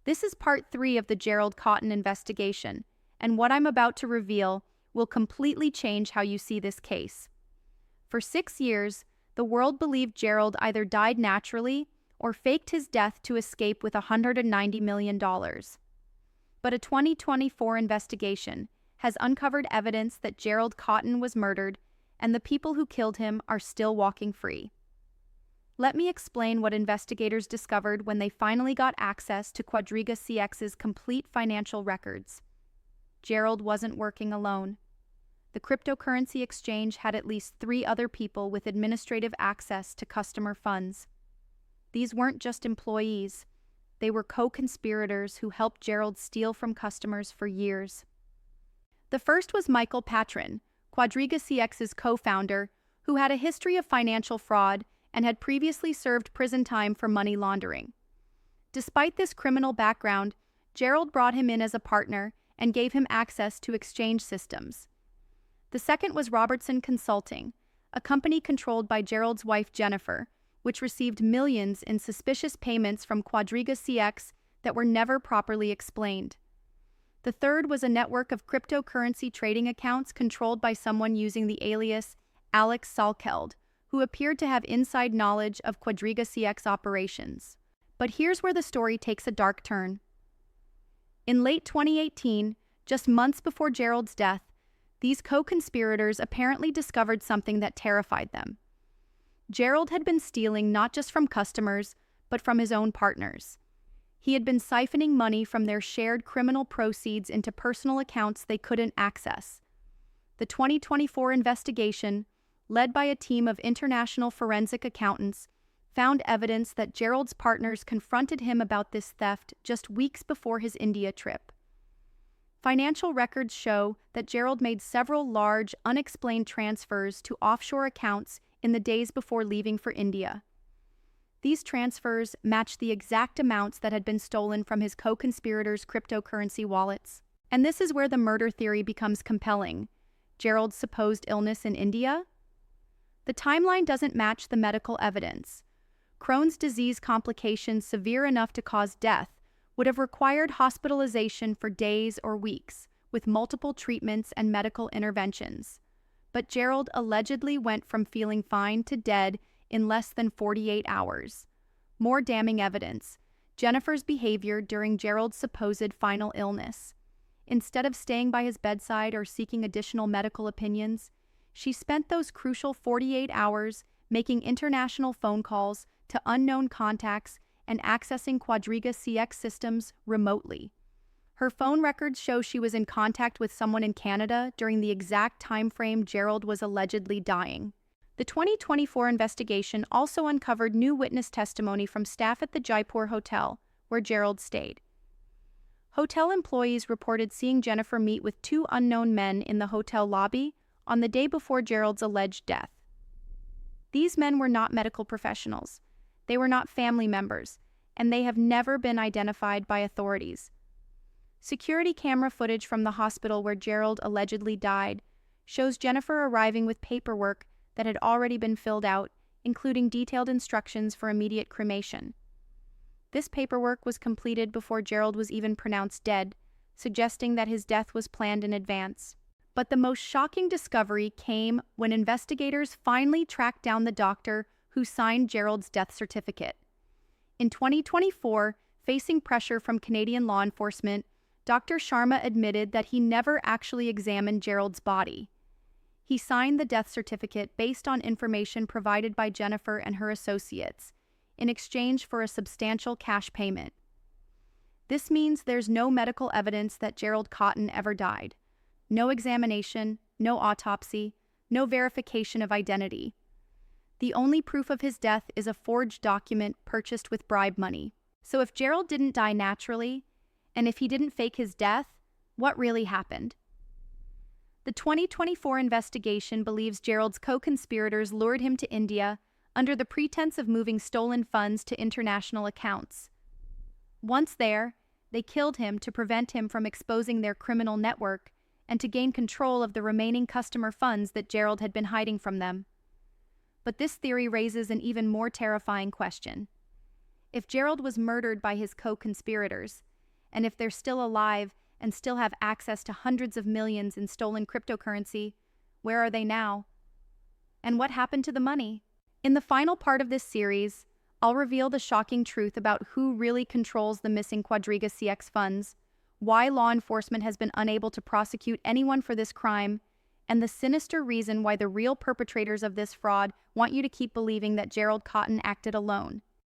This is part 3 of the Gerald Cotton investigation, and what I'm about to reveal will completely change how you see this case. For 6 years, the world believed Gerald either died naturally or faked his death to escape with $190 million. But a 2024 investigation has uncovered evidence that Gerald Cotton was murdered, and the people who killed him are still walking free. Let me explain what investigators discovered when they finally got access to Quadriga CX's complete financial records. Gerald wasn't working alone. The cryptocurrency exchange had at least 3 other people with administrative access to customer funds. These weren't just employees. They were co-conspirators who helped Gerald steal from customers for years. The first was Michael Patron, Quadriga CX's co-founder, who had a history of financial fraud and had previously served prison time for money laundering. Despite this criminal background, Gerald brought him in as a partner and gave him access to exchange systems. The second was Robertson Consulting, a company controlled by Gerald's wife Jennifer, which received millions in suspicious payments from Quadriga CX that were never properly explained. The third was a network of cryptocurrency trading accounts controlled by someone using the alias Alex Salkeld, who appeared to have inside knowledge of Quadriga CX operations. But here's where the story takes a dark turn. In late 2018, just months before Gerald's death, these co-conspirators apparently discovered something that terrified them. Gerald had been stealing not just from customers, but from his own partners. He had been siphoning money from their shared criminal proceeds into personal accounts they couldn't access. The 2024 investigation, led by a team of international forensic accountants, found evidence that Gerald's partners confronted him about this theft just weeks before his India trip. Financial records show that Gerald made several large, unexplained transfers to offshore accounts in the days before leaving for India. These transfers matched the exact amounts that had been stolen from his co-conspirators' cryptocurrency wallets. And this is where the murder theory becomes compelling. Gerald's supposed illness in India? The timeline doesn't match the medical evidence. Crohn's disease complications severe enough to cause death would have required hospitalization for days or weeks, with multiple treatments and medical interventions. But Gerald allegedly went from feeling fine to dead in less than 48 hours. More damning evidence: Jennifer's behavior during Gerald's supposed final illness. Instead of staying by his bedside or seeking additional medical opinions, she spent those crucial 48 hours making international phone calls to unknown contacts and accessing Quadriga CX systems remotely. Her phone records show she was in contact with someone in Canada during the exact time frame Gerald was allegedly dying. The 2024 investigation also uncovered new witness testimony from staff at the Jaipur hotel, where Gerald stayed. Hotel employees reported seeing Jennifer meet with 2 unknown men in the hotel lobby on the day before Gerald's alleged death. These men were not medical professionals. They were not family members, and they have never been identified by authorities. Security camera footage from the hospital where Gerald allegedly died shows Jennifer arriving with paperwork that had already been filled out, including detailed instructions for immediate cremation. This paperwork was completed before Gerald was even pronounced dead, suggesting that his death was planned in advance. But the most shocking discovery came when investigators finally tracked down the doctor who signed Gerald's death certificate. In 2024, facing pressure from Canadian law enforcement, Dr. Sharma admitted that he never actually examined Gerald's body. He signed the death certificate based on information provided by Jennifer and her associates, in exchange for a substantial cash payment. This means there's no medical evidence that Gerald Cotton ever died. No examination, no autopsy, no verification of identity. The only proof of his death is a forged document purchased with bribe money. So if Gerald didn't die naturally, and if he didn't fake his death, what really happened? The 2024 investigation believes Gerald's co-conspirators lured him to India under the pretense of moving stolen funds to international accounts. Once there, they killed him to prevent him from exposing their criminal network and to gain control of the remaining customer funds that Gerald had been hiding from them. But this theory raises an even more terrifying question. If Gerald was murdered by his co-conspirators, And if they're still alive and still have access to hundreds of millions in stolen cryptocurrency, where are they now? And what happened to the money? In the final part of this series, I'll reveal the shocking truth about who really controls the missing Quadriga CX funds, why law enforcement has been unable to prosecute anyone for this crime, and the sinister reason why the real perpetrators of this fraud want you to keep believing that Gerald Cotton acted alone.